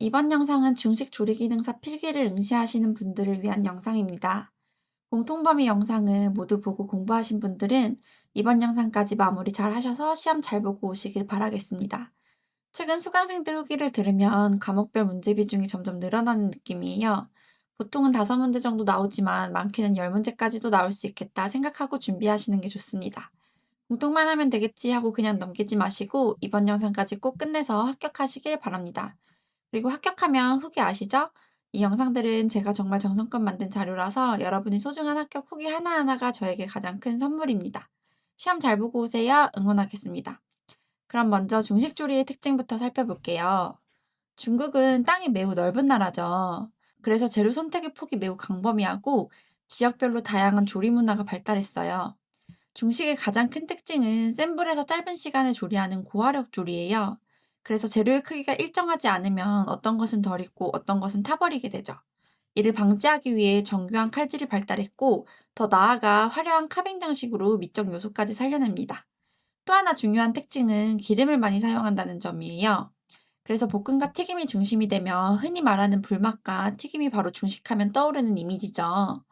이번 영상은 중식 조리 기능사 필기를 응시하시는 분들을 위한 영상입니다. 공통범위 영상은 모두 보고 공부하신 분들은 이번 영상까지 마무리 잘 하셔서 시험 잘 보고 오시길 바라겠습니다. 최근 수강생들 후기를 들으면 과목별 문제 비중이 점점 늘어나는 느낌이에요. 보통은 5문제 정도 나오지만 많게는 10문제까지도 나올 수 있겠다 생각하고 준비하시는 게 좋습니다. 공통만 하면 되겠지 하고 그냥 넘기지 마시고 이번 영상까지 꼭 끝내서 합격하시길 바랍니다. 그리고 합격하면 후기 아시죠? 이 영상들은 제가 정말 정성껏 만든 자료라서 여러분이 소중한 합격 후기 하나하나가 저에게 가장 큰 선물입니다. 시험 잘 보고 오세요. 응원하겠습니다. 그럼 먼저 중식 조리의 특징부터 살펴볼게요. 중국은 땅이 매우 넓은 나라죠. 그래서 재료 선택의 폭이 매우 광범위하고 지역별로 다양한 조리 문화가 발달했어요. 중식의 가장 큰 특징은 센 불에서 짧은 시간에 조리하는 고화력 조리예요. 그래서 재료의 크기가 일정하지 않으면 어떤 것은 덜 익고 어떤 것은 타버리게 되죠. 이를 방지하기 위해 정교한 칼질이 발달했고 더 나아가 화려한 카빙 장식으로 미적 요소까지 살려냅니다. 또 하나 중요한 특징은 기름을 많이 사용한다는 점이에요. 그래서 볶음과 튀김이 중심이 되며 흔히 말하는 불맛과 튀김이 바로 중식하면 떠오르는 이미지죠.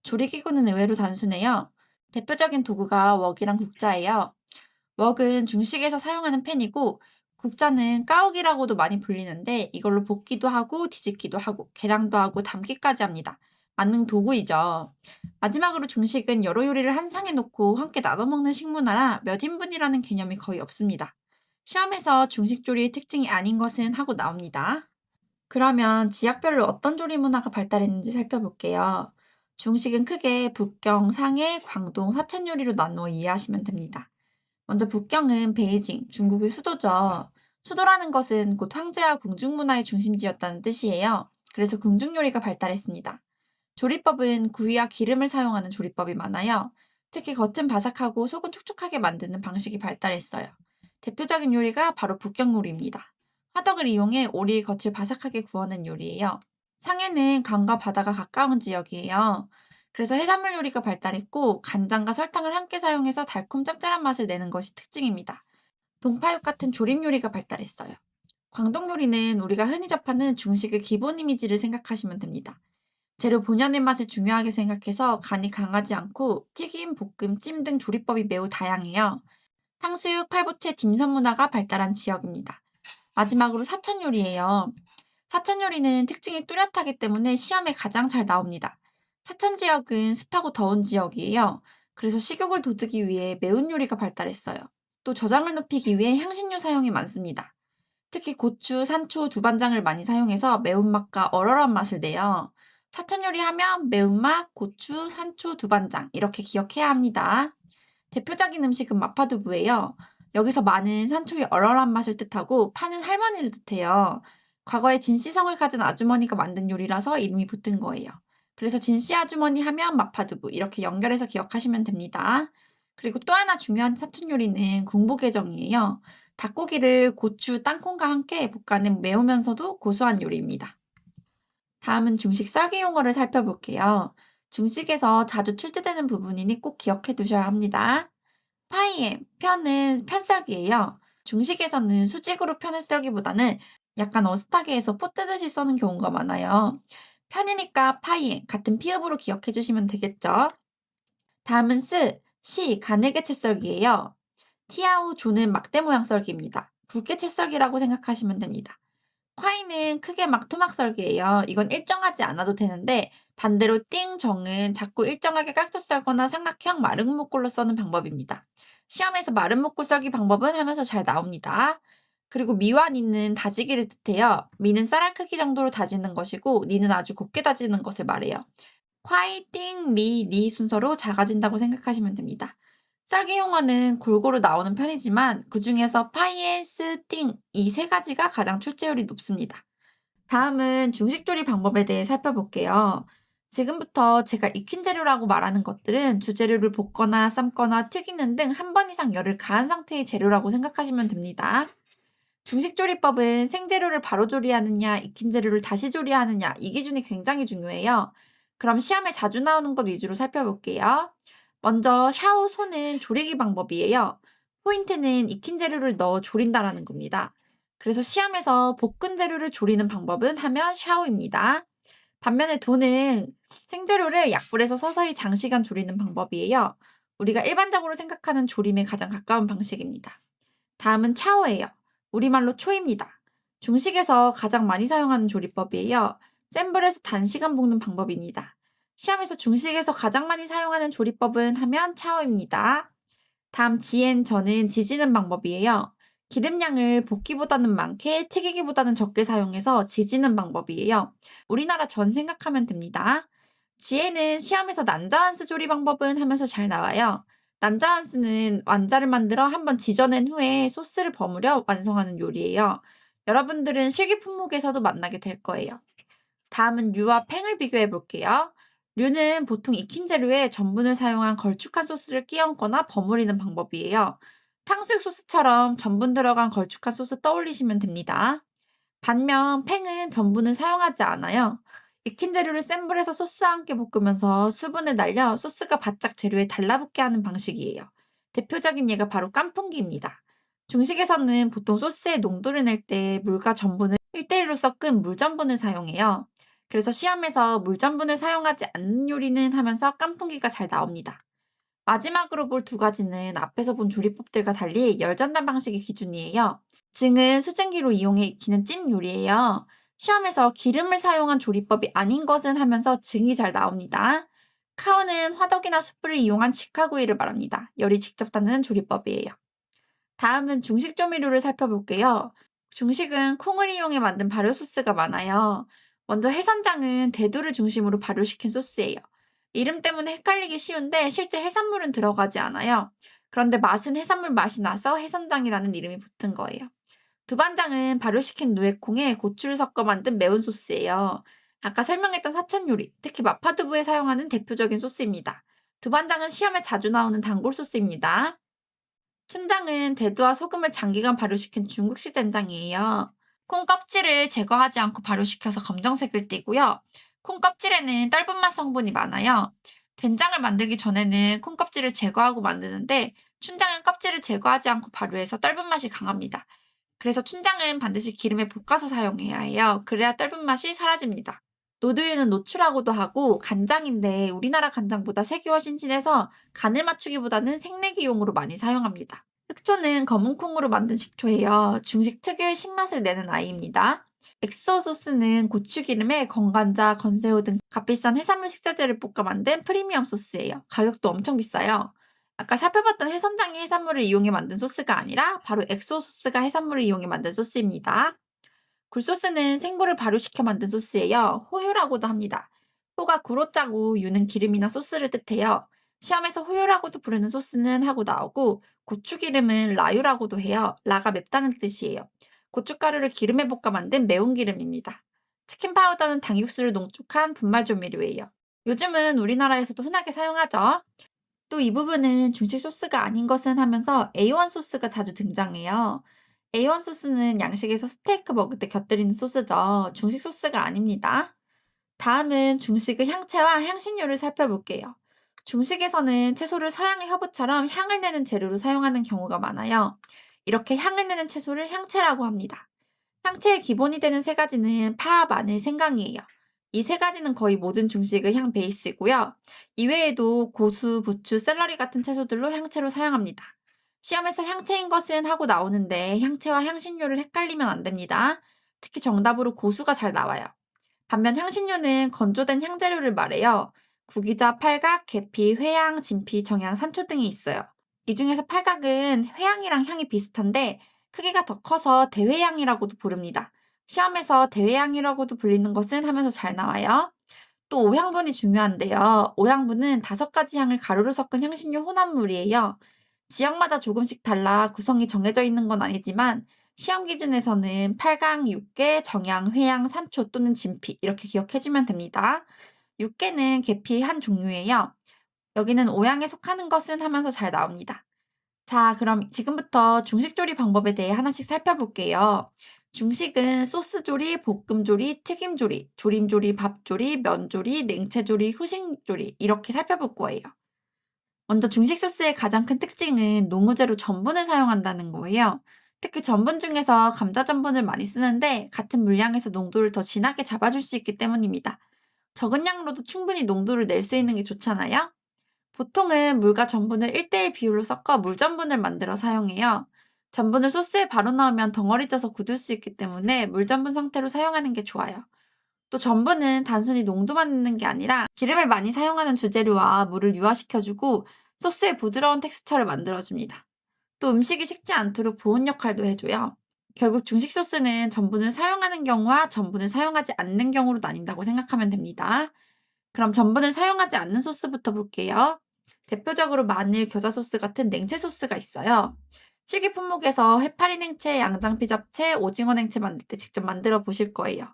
조리기구는 의외로 단순해요. 대표적인 도구가 웍이랑 국자예요. 웍은 중식에서 사용하는 팬이고 국자는 까욱이라고도 많이 불리는데 이걸로 볶기도 하고 뒤집기도 하고 계량도 하고 담기까지 합니다. 만능 도구이죠. 마지막으로 중식은 여러 요리를 한 상에 놓고 함께 나눠 먹는 식문화라 몇 인분이라는 개념이 거의 없습니다. 시험에서 중식 조리의 특징이 아닌 것은 하고 나옵니다. 그러면 지역별로 어떤 조리 문화가 발달했는지 살펴볼게요. 중식은 크게 북경, 상해, 광동, 사천 요리로 나누어 이해하시면 됩니다. 먼저 북경은 베이징, 중국의 수도죠. 수도라는 것은 곧 황제와 궁중 문화의 중심지였다는 뜻이에요. 그래서 궁중 요리가 발달했습니다. 조리법은 구이와 기름을 사용하는 조리법이 많아요. 특히 겉은 바삭하고 속은 촉촉하게 만드는 방식이 발달했어요. 대표적인 요리가 바로 북경 요리입니다. 화덕을 이용해 오리의 겉을 바삭하게 구워낸 요리예요. 상해는 강과 바다가 가까운 지역이에요. 그래서 해산물 요리가 발달했고 간장과 설탕을 함께 사용해서 달콤 짭짤한 맛을 내는 것이 특징입니다. 동파육 같은 조림 요리가 발달했어요. 광동 요리는 우리가 흔히 접하는 중식의 기본 이미지를 생각하시면 됩니다. 재료 본연의 맛을 중요하게 생각해서 간이 강하지 않고 튀김, 볶음, 찜 등 조리법이 매우 다양해요. 탕수육, 팔보채, 딤섬 문화가 발달한 지역입니다. 마지막으로 사천 요리예요. 사천 요리는 특징이 뚜렷하기 때문에 시험에 가장 잘 나옵니다. 사천 지역은 습하고 더운 지역이에요. 그래서 식욕을 돋우기 위해 매운 요리가 발달했어요. 또 저장을 높이기 위해 향신료 사용이 많습니다. 특히 고추, 산초, 두반장을 많이 사용해서 매운맛과 얼얼한 맛을 내요. 사천 요리 하면 매운맛, 고추, 산초, 두반장 이렇게 기억해야 합니다. 대표적인 음식은 마파두부예요. 여기서 마는 산초의 얼얼한 맛을 뜻하고 파는 할머니를 뜻해요. 과거에 진씨성을 가진 아주머니가 만든 요리라서 이름이 붙은 거예요. 그래서 진씨 아주머니 하면 마파두부 이렇게 연결해서 기억하시면 됩니다. 그리고 또 하나 중요한 사천 요리는 궁보개정이에요. 닭고기를 고추, 땅콩과 함께 볶아낸 매우면서도 고소한 요리입니다. 다음은 중식 썰기 용어를 살펴볼게요. 중식에서 자주 출제되는 부분이니 꼭 기억해 두셔야 합니다. 파이엠, 편은 편썰기예요. 중식에서는 수직으로 편을 썰기보다는 약간 어슷하게 해서 포 뜨듯이 써는 경우가 많아요. 편이니까 파이엠, 같은 피읍으로 기억해 주시면 되겠죠. 다음은 시, 가늘게 채 썰기예요. 티아오 조는 막대 모양 썰기입니다. 굵게 채 썰기라고 생각하시면 됩니다. 콰이는 크게 막 토막 썰기예요. 이건 일정하지 않아도 되는데 반대로 띵 정은 작고 일정하게 깍져 썰거나 삼각형 마른 목골로 써는 방법입니다. 시험에서 마른 목골 썰기 방법은 하면서 잘 나옵니다. 그리고 미와 니는 다지기를 뜻해요. 미는 쌀알 크기 정도로 다지는 것이고 니는 아주 곱게 다지는 것을 말해요. 콰이, 띵, 미, 니 순서로 작아진다고 생각하시면 됩니다. 썰기 용어는 골고루 나오는 편이지만 그중에서 파이에, 스, 띵 이 세 가지가 가장 출제율이 높습니다. 다음은 중식 조리 방법에 대해 살펴볼게요. 지금부터 제가 익힌 재료라고 말하는 것들은 주재료를 볶거나 삶거나 튀기는 등 한 번 이상 열을 가한 상태의 재료라고 생각하시면 됩니다. 중식 조리법은 생재료를 바로 조리하느냐, 익힌 재료를 다시 조리하느냐 이 기준이 굉장히 중요해요. 그럼 시험에 자주 나오는 것 위주로 살펴볼게요. 먼저 샤오 소는 조리기 방법이에요. 포인트는 익힌 재료를 넣어 조린다라는 겁니다. 그래서 시험에서 볶은 재료를 조리는 방법은 하면 샤오입니다. 반면에 도는 생재료를 약불에서 서서히 장시간 조리는 방법이에요. 우리가 일반적으로 생각하는 조림에 가장 가까운 방식입니다. 다음은 차오예요. 우리말로 초입니다. 중식에서 가장 많이 사용하는 조리법이에요. 센 불에서 단시간 볶는 방법입니다. 시험에서 중식에서 가장 많이 사용하는 조리법은 하면 차오입니다. 다음 저는 지지는 방법이에요. 기름량을 볶기보다는 많게, 튀기기보다는 적게 사용해서 지지는 방법이에요. 우리나라 전 생각하면 됩니다. 지혜는 시험에서 난자완스 조리 방법은 하면서 잘 나와요. 난자완스는 완자를 만들어 한번 지져낸 후에 소스를 버무려 완성하는 요리예요. 여러분들은 실기 품목에서도 만나게 될 거예요. 다음은 류와 팽을 비교해 볼게요. 류는 보통 익힌 재료에 전분을 사용한 걸쭉한 소스를 끼얹거나 버무리는 방법이에요. 탕수육 소스처럼 전분 들어간 걸쭉한 소스 떠올리시면 됩니다. 반면 팽은 전분을 사용하지 않아요. 익힌 재료를 센 불에서 소스와 함께 볶으면서 수분을 날려 소스가 바짝 재료에 달라붙게 하는 방식이에요. 대표적인 예가 바로 깐풍기입니다. 중식에서는 보통 소스의 농도를 낼 때 물과 전분을 1대1로 섞은 물전분을 사용해요. 그래서 시험에서 물전분을 사용하지 않는 요리는 하면서 깐풍기가 잘 나옵니다. 마지막으로 볼 두 가지는 앞에서 본 조리법들과 달리 열전단 방식이 기준이에요. 징은 수증기로 이용해 익히는 찜 요리예요. 시험에서 기름을 사용한 조리법이 아닌 것은 하면서 징이 잘 나옵니다. 카오는 화덕이나 숯불을 이용한 직화구이를 말합니다. 열이 직접 닿는 조리법이에요. 다음은 중식 조미료를 살펴볼게요. 중식은 콩을 이용해 만든 발효 소스가 많아요. 먼저 해선장은 대두를 중심으로 발효시킨 소스예요. 이름 때문에 헷갈리기 쉬운데 실제 해산물은 들어가지 않아요. 그런데 맛은 해산물 맛이 나서 해선장이라는 이름이 붙은 거예요. 두반장은 발효시킨 누에콩에 고추를 섞어 만든 매운 소스예요. 아까 설명했던 사천 요리, 특히 마파두부에 사용하는 대표적인 소스입니다. 두반장은 시험에 자주 나오는 단골 소스입니다. 춘장은 대두와 소금을 장기간 발효시킨 중국식 된장이에요. 콩 껍질을 제거하지 않고 발효시켜서 검정색을 띠고요. 콩 껍질에는 떫은 맛 성분이 많아요. 된장을 만들기 전에는 콩 껍질을 제거하고 만드는데 춘장은 껍질을 제거하지 않고 발효해서 떫은 맛이 강합니다. 그래서 춘장은 반드시 기름에 볶아서 사용해야 해요. 그래야 떫은 맛이 사라집니다. 노두유는 노추라고도 하고 간장인데 우리나라 간장보다 색이 훨씬 진해서 간을 맞추기보다는 색내기용으로 많이 사용합니다. 흑초는 검은 콩으로 만든 식초예요. 중식 특유의 신맛을 내는 아이입니다. 엑소 소스는 고추기름에 건간자, 건새우 등 값비싼 해산물 식자재를 볶아 만든 프리미엄 소스예요. 가격도 엄청 비싸요. 아까 살펴봤던 해선장이 해산물을 이용해 만든 소스가 아니라 바로 엑소 소스가 해산물을 이용해 만든 소스입니다. 굴소스는 생굴을 발효시켜 만든 소스예요. 호유라고도 합니다. 호가 구로 짜고 유는 기름이나 소스를 뜻해요. 시험에서 호유라고도 부르는 소스는 하고 나오고 고추기름은 라유라고도 해요. 라가 맵다는 뜻이에요. 고춧가루를 기름에 볶아 만든 매운 기름입니다. 치킨 파우더는 닭육수를 농축한 분말 조미료예요. 요즘은 우리나라에서도 흔하게 사용하죠. 또 이 부분은 중식 소스가 아닌 것은 하면서 A1 소스가 자주 등장해요. A1 소스는 양식에서 스테이크 먹을 때 곁들이는 소스죠. 중식 소스가 아닙니다. 다음은 중식의 향채와 향신료를 살펴볼게요. 중식에서는 채소를 서양의 허브처럼 향을 내는 재료로 사용하는 경우가 많아요. 이렇게 향을 내는 채소를 향채라고 합니다. 향채의 기본이 되는 세 가지는 파, 마늘, 생강이에요. 이 세 가지는 거의 모든 중식의 향 베이스이고요. 이외에도 고수, 부추, 샐러리 같은 채소들로 향채로 사용합니다. 시험에서 향채인 것은 하고 나오는데 향채와 향신료를 헷갈리면 안 됩니다. 특히 정답으로 고수가 잘 나와요. 반면 향신료는 건조된 향재료를 말해요. 구기자, 팔각, 계피, 회향, 진피, 정향, 산초 등이 있어요. 이 중에서 팔각은 회향이랑 향이 비슷한데 크기가 더 커서 대회향이라고도 부릅니다. 시험에서 대회향이라고도 불리는 것은 하면서 잘 나와요. 또 오향분이 중요한데요. 오향분은 5가지 향을 가루로 섞은 향신료 혼합물이에요. 지역마다 조금씩 달라 구성이 정해져 있는 건 아니지만 시험 기준에서는 팔강, 육계, 정향, 회향, 산초 또는 진피 이렇게 기억해주면 됩니다. 육계는 계피 한 종류예요. 여기는 오향에 속하는 것은 하면서 잘 나옵니다. 자, 그럼 지금부터 중식 조리 방법에 대해 하나씩 살펴볼게요. 중식은 소스 조리, 볶음 조리, 튀김 조리, 조림 조리, 밥 조리, 면 조리, 냉채 조리, 후식 조리 이렇게 살펴볼 거예요. 먼저 중식 소스의 가장 큰 특징은 농우제로 전분을 사용한다는 거예요. 특히 전분 중에서 감자 전분을 많이 쓰는데 같은 물량에서 농도를 더 진하게 잡아줄 수 있기 때문입니다. 적은 양으로도 충분히 농도를 낼 수 있는 게 좋잖아요? 보통은 물과 전분을 1대1 비율로 섞어 물전분을 만들어 사용해요. 전분을 소스에 바로 넣으면 덩어리 져서 굳을 수 있기 때문에 물전분 상태로 사용하는 게 좋아요. 또 전분은 단순히 농도만 넣는 게 아니라 기름을 많이 사용하는 주재료와 물을 유화시켜주고 소스의 부드러운 텍스처를 만들어줍니다. 또 음식이 식지 않도록 보온 역할도 해줘요. 결국 중식 소스는 전분을 사용하는 경우와 전분을 사용하지 않는 경우로 나뉜다고 생각하면 됩니다. 그럼 전분을 사용하지 않는 소스부터 볼게요. 대표적으로 마늘, 겨자 소스 같은 냉채 소스가 있어요. 실기 품목에서 해파리 냉채, 양장피 잡채, 오징어 냉채 만들 때 직접 만들어 보실 거예요.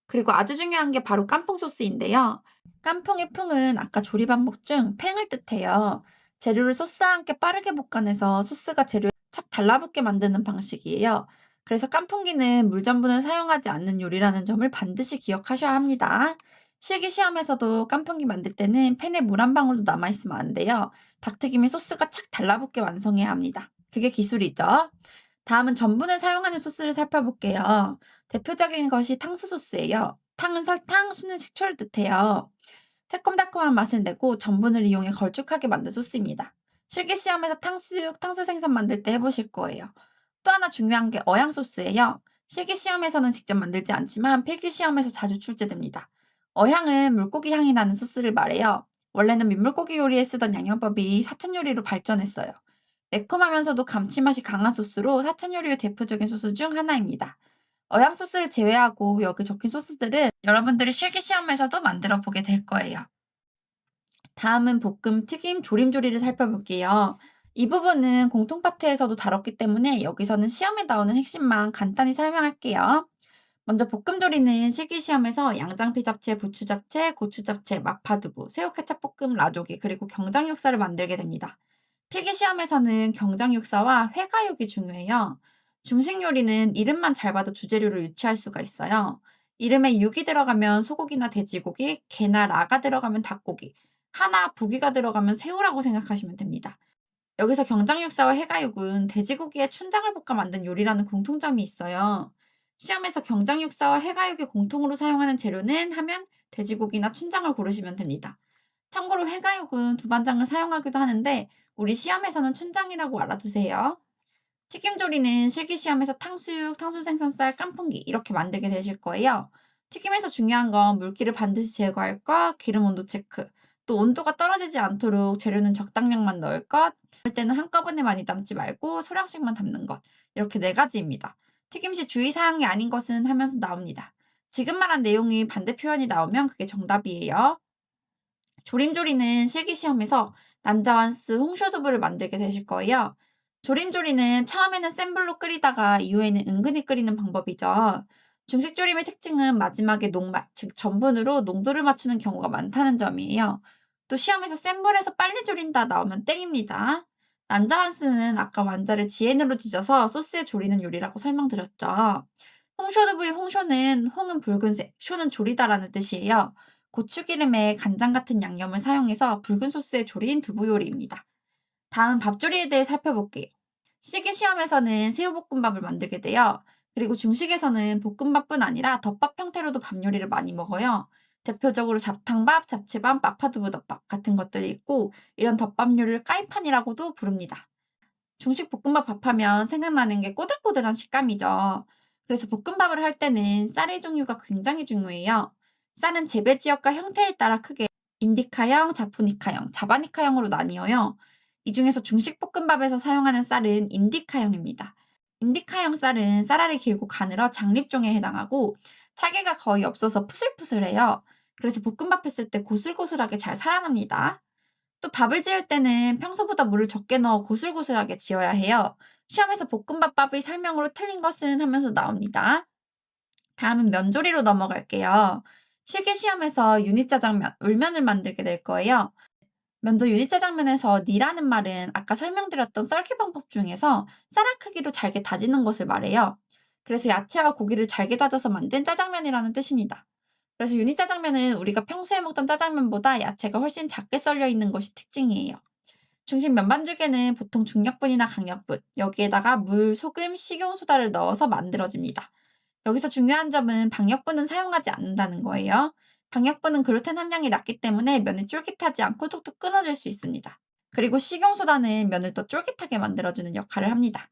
그리고 아주 중요한 게 바로 깐풍 소스인데요. 깐풍의 풍은 아까 조리 방법 중 팽을 뜻해요. 재료를 소스와 함께 빠르게 볶아내서 소스가 재료에 착 달라붙게 만드는 방식이에요. 그래서 깐풍기는 물전분을 사용하지 않는 요리라는 점을 반드시 기억하셔야 합니다. 실기 시험에서도 깐풍기 만들 때는 팬에 물 한 방울도 남아있으면 안 돼요. 닭튀김의 소스가 착 달라붙게 완성해야 합니다. 그게 기술이죠. 다음은 전분을 사용하는 소스를 살펴볼게요. 대표적인 것이 탕수 소스예요. 탕은 설탕, 수는 식초를 뜻해요. 새콤달콤한 맛을 내고 전분을 이용해 걸쭉하게 만든 소스입니다. 실기 시험에서 탕수육, 탕수 생선 만들 때 해보실 거예요. 또 하나 중요한 게 어양 소스예요. 실기 시험에서는 직접 만들지 않지만 필기 시험에서 자주 출제됩니다. 어향은 물고기 향이 나는 소스를 말해요. 원래는 민물고기 요리에 쓰던 양념법이 사천 요리로 발전했어요. 매콤하면서도 감칠맛이 강한 소스로 사천 요리의 대표적인 소스 중 하나입니다. 어양 소스를 제외하고 여기 적힌 소스들은 여러분들이 실기 시험에서도 만들어 보게 될 거예요. 다음은 볶음, 튀김, 조림 조리를 살펴볼게요. 이 부분은 공통 파트에서도 다뤘기 때문에 여기서는 시험에 나오는 핵심만 간단히 설명할게요. 먼저 볶음 조리는 실기 시험에서 양장피 잡채, 부추 잡채, 고추 잡채, 마파두부, 새우 케찹 볶음, 라조기, 그리고 경장 육사를 만들게 됩니다. 필기 시험에서는 경장 육사와 회가육이 중요해요. 중식 요리는 이름만 잘 봐도 주재료를 유추할 수가 있어요. 이름에 육이 들어가면 소고기나 돼지고기, 게나 라가 들어가면 닭고기, 하나 부기가 들어가면 새우라고 생각하시면 됩니다. 여기서 경장육사와 해가육은 돼지고기에 춘장을 볶아 만든 요리라는 공통점이 있어요. 시험에서 경장육사와 해가육이 공통으로 사용하는 재료는 하면 돼지고기나 춘장을 고르시면 됩니다. 참고로 해가육은 두반장을 사용하기도 하는데 우리 시험에서는 춘장이라고 알아두세요. 튀김조리는 실기시험에서 탕수육, 탕수생선살, 깐풍기 이렇게 만들게 되실 거예요. 튀김에서 중요한 건 물기를 반드시 제거할 것, 기름 온도 체크, 또 온도가 떨어지지 않도록 재료는 적당량만 넣을 것, 그럴 때는 한꺼번에 많이 담지 말고 소량씩만 담는 것, 이렇게 네 가지입니다. 튀김 시 주의사항이 아닌 것은 하면서 나옵니다. 지금 말한 내용이 반대 표현이 나오면 그게 정답이에요. 조림조리는 실기시험에서 난자완스 홍쇼두부를 만들게 되실 거예요. 조림조리는 처음에는 센 불로 끓이다가 이후에는 은근히 끓이는 방법이죠. 중식조림의 특징은 마지막에 녹말, 즉 전분으로 농도를 맞추는 경우가 많다는 점이에요. 또 시험에서 센 불에서 빨리 조린다 나오면 땡입니다. 난자완스는 아까 완자를 지엔으로 지져서 소스에 조리는 요리라고 설명드렸죠. 홍쇼두부의 홍쇼는 홍은 붉은색, 쇼는 조리다라는 뜻이에요. 고추기름에 간장 같은 양념을 사용해서 붉은 소스에 조린 두부 요리입니다. 다음 밥조리에 대해 살펴볼게요. 시기 시험에서는 새우볶음밥을 만들게 돼요. 그리고 중식에서는 볶음밥뿐 아니라 덮밥 형태로도 밥 요리를 많이 먹어요. 대표적으로 잡탕밥, 잡채밥, 마파두부덮밥 같은 것들이 있고 이런 덮밥 요리를 까이판이라고도 부릅니다. 중식 볶음밥 밥하면 생각나는 게 꼬들꼬들한 식감이죠. 그래서 볶음밥을 할 때는 쌀의 종류가 굉장히 중요해요. 쌀은 재배 지역과 형태에 따라 크게 인디카형, 자포니카형, 자바니카형으로 나뉘어요. 이 중에서 중식 볶음밥에서 사용하는 쌀은 인디카형입니다. 인디카형 쌀은 쌀알이 길고 가늘어 장립종에 해당하고 찰기가 거의 없어서 푸슬푸슬해요. 그래서 볶음밥 했을 때 고슬고슬하게 잘 살아납니다. 또 밥을 지을 때는 평소보다 물을 적게 넣어 고슬고슬하게 지어야 해요. 시험에서 볶음밥밥의 설명으로 틀린 것은 하면서 나옵니다. 다음은 면조리로 넘어갈게요. 실기 시험에서 유니짜장면, 울면을 만들게 될 거예요. 먼저 유니짜장면에서 니라는 말은 아까 설명드렸던 썰기 방법 중에서 쌀알 크기로 잘게 다지는 것을 말해요. 그래서 야채와 고기를 잘게 다져서 만든 짜장면이라는 뜻입니다. 그래서 유니짜장면은 우리가 평소에 먹던 짜장면보다 야채가 훨씬 작게 썰려 있는 것이 특징이에요. 중식 면반죽에는 보통 중력분이나 강력분, 여기에다가 물, 소금, 식용소다를 넣어서 만들어집니다. 여기서 중요한 점은 박력분은 사용하지 않는다는 거예요. 박력분은 글루텐 함량이 낮기 때문에 면이 쫄깃하지 않고 뚝뚝 끊어질 수 있습니다. 그리고 식용소다는 면을 더 쫄깃하게 만들어주는 역할을 합니다.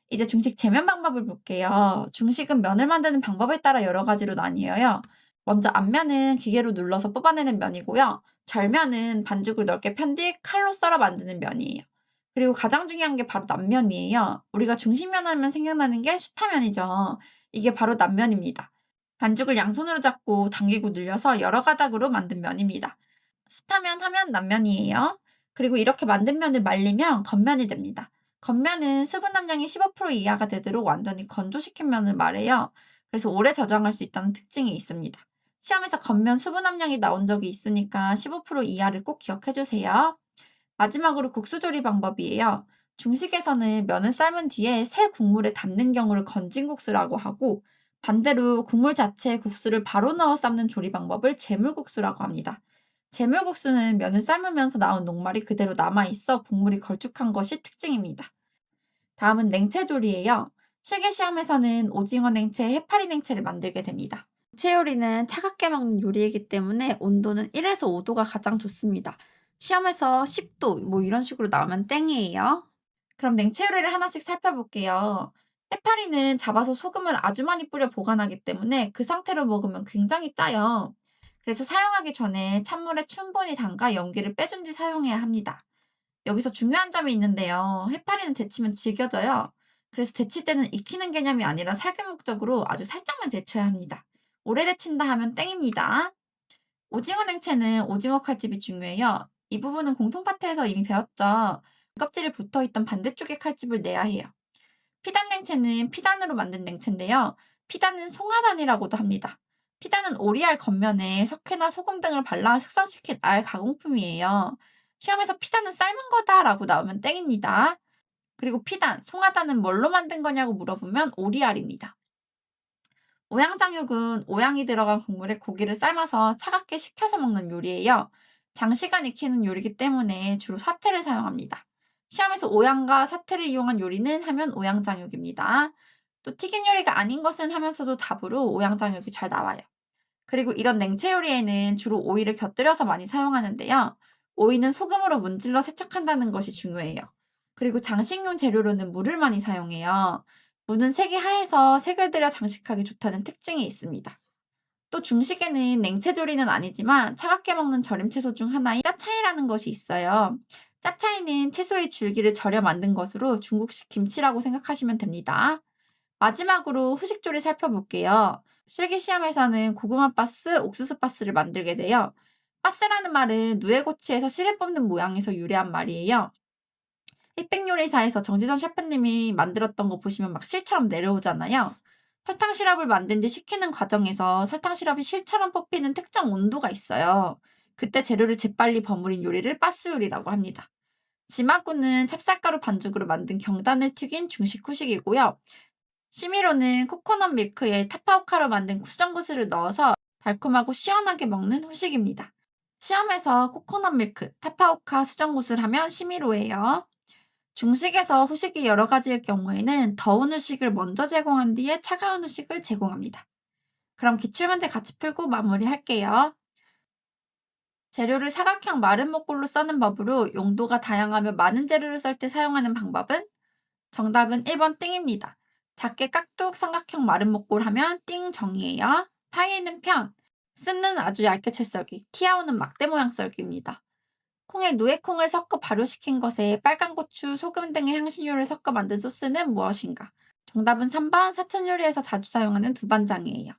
이제 중식 재면 방법을 볼게요. 중식은 면을 만드는 방법에 따라 여러 가지로 나뉘어요. 먼저 앞면은 기계로 눌러서 뽑아내는 면이고요. 절면은 반죽을 넓게 편 뒤 칼로 썰어 만드는 면이에요. 그리고 가장 중요한 게 바로 남면이에요. 우리가 중식면 하면 생각나는 게 수타면이죠. 이게 바로 남면입니다. 반죽을 양손으로 잡고 당기고 늘려서 여러 가닥으로 만든 면입니다. 수타면 하면 남면이에요. 그리고 이렇게 만든 면을 말리면 겉면이 됩니다. 겉면은 수분 함량이 15% 이하가 되도록 완전히 건조시킨 면을 말해요. 그래서 오래 저장할 수 있다는 특징이 있습니다. 시험에서 겉면 수분 함량이 나온 적이 있으니까 15% 이하를 꼭 기억해 주세요. 마지막으로 국수 조리 방법이에요. 중식에서는 면을 삶은 뒤에 새 국물에 담는 경우를 건진국수라고 하고, 반대로 국물 자체에 국수를 바로 넣어 삶는 조리 방법을 재물국수라고 합니다. 재물국수는 면을 삶으면서 나온 녹말이 그대로 남아있어 국물이 걸쭉한 것이 특징입니다. 다음은 냉채 조리예요. 실기 시험에서는 오징어 냉채, 해파리 냉채를 만들게 됩니다. 냉채 요리는 차갑게 먹는 요리이기 때문에 온도는 1에서 5도가 가장 좋습니다. 시험에서 10도 뭐 이런 식으로 나오면 땡이에요. 그럼 냉채 요리를 하나씩 살펴볼게요. 해파리는 잡아서 소금을 아주 많이 뿌려 보관하기 때문에 그 상태로 먹으면 굉장히 짜요. 그래서 사용하기 전에 찬물에 충분히 담가 연기를 빼준 뒤 사용해야 합니다. 여기서 중요한 점이 있는데요. 해파리는 데치면 질겨져요. 그래서 데칠 때는 익히는 개념이 아니라 살균 목적으로 아주 살짝만 데쳐야 합니다. 오래 데친다 하면 땡입니다. 오징어 냉채는 오징어 칼집이 중요해요. 이 부분은 공통 파트에서 이미 배웠죠. 껍질에 붙어 있던 반대쪽의 칼집을 내야 해요. 피단 냉채는 피단으로 만든 냉채인데요. 피단은 송화단이라고도 합니다. 피단은 오리알 겉면에 석회나 소금 등을 발라 숙성시킨 알 가공품이에요. 시험에서 피단은 삶은 거다라고 나오면 땡입니다. 그리고 피단, 송화단은 뭘로 만든 거냐고 물어보면 오리알입니다. 오양장육은 오양이 들어간 국물에 고기를 삶아서 차갑게 식혀서 먹는 요리예요. 장시간 익히는 요리이기 때문에 주로 사태를 사용합니다. 시험에서 오양과 사태를 이용한 요리는 하면 오양장육입니다. 또 튀김 요리가 아닌 것은 하면서도 답으로 오양장육이 잘 나와요. 그리고 이런 냉채 요리에는 주로 오이를 곁들여서 많이 사용하는데요. 오이는 소금으로 문질러 세척한다는 것이 중요해요. 그리고 장식용 재료로는 물을 많이 사용해요. 무는 색이 하얘서 색을 들여 장식하기 좋다는 특징이 있습니다. 또 중식에는 냉채 조리는 아니지만 차갑게 먹는 절임 채소 중 하나인 짜차이라는 것이 있어요. 짜차이는 채소의 줄기를 절여 만든 것으로 중국식 김치라고 생각하시면 됩니다. 마지막으로 후식 조리 살펴볼게요. 실기 시험에서는 고구마 바스, 옥수수 바스를 만들게 돼요. 바스라는 말은 누에고치에서 씨를 뽑는 모양에서 유래한 말이에요. 흑백 요리사에서 정지선 셰프님이 만들었던 거 보시면 막 실처럼 내려오잖아요. 설탕 시럽을 만든 뒤 식히는 과정에서 설탕 시럽이 실처럼 뽑히는 특정 온도가 있어요. 그때 재료를 재빨리 버무린 요리를 바스 요리라고 합니다. 지마구는 찹쌀가루 반죽으로 만든 경단을 튀긴 중식 후식이고요. 시미로는 코코넛 밀크에 타파오카로 만든 수정구슬을 넣어서 달콤하고 시원하게 먹는 후식입니다. 시험에서 코코넛 밀크, 타파오카, 수정구슬 하면 시미로예요. 중식에서 후식이 여러 가지일 경우에는 더운 후식을 먼저 제공한 뒤에 차가운 후식을 제공합니다. 그럼 기출문제 같이 풀고 마무리할게요. 재료를 사각형 마른 목골로 써는 법으로 용도가 다양하며 많은 재료를 썰 때 사용하는 방법은? 정답은 1번 띵입니다. 작게 깍둑 삼각형 마른 목골 하면 띵 정이에요. 파이는 편, 쓰는 아주 얇게 채 썰기, 티아오는 막대 모양 썰기입니다. 콩에 누에콩을 섞어 발효시킨 것에 빨간 고추, 소금 등의 향신료를 섞어 만든 소스는 무엇인가? 정답은 3번 사천 요리에서 자주 사용하는 두반장이에요.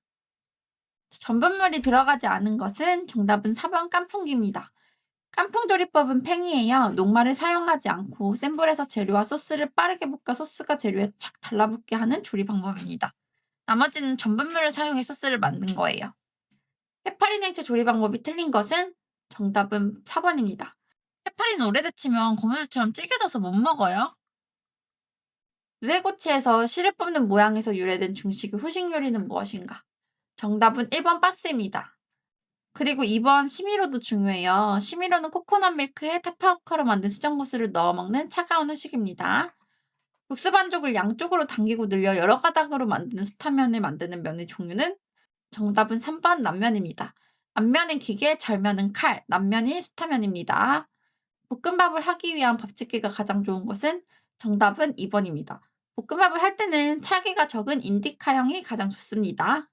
전분물이 들어가지 않은 것은 정답은 4번 깐풍기입니다. 깐풍 조리법은 팽이에요. 녹말을 사용하지 않고 센 불에서 재료와 소스를 빠르게 볶아 소스가 재료에 착 달라붙게 하는 조리 방법입니다. 나머지는 전분물을 사용해 소스를 만든 거예요. 해파리 냉채 조리 방법이 틀린 것은 정답은 4번입니다. 해파리는 오래 데치면 고무줄처럼 질겨져서 못 먹어요. 누에고치에서 씨를 뽑는 모양에서 유래된 중식의 후식 요리는 무엇인가? 정답은 1번 바스입니다. 그리고 2번 심의로도 중요해요. 심의로는 코코넛 밀크에 타파오카로 만든 수정구슬을 넣어 먹는 차가운 후식입니다. 국수 반죽을 양쪽으로 당기고 늘려 여러 가닥으로 만드는 수타면을 만드는 면의 종류는 정답은 3번 남면입니다. 앞면은 기계, 절면은 칼, 남면이 수타면입니다. 볶음밥을 하기 위한 밥집게가 가장 좋은 것은 정답은 2번입니다. 볶음밥을 할 때는 찰기가 적은 인디카형이 가장 좋습니다.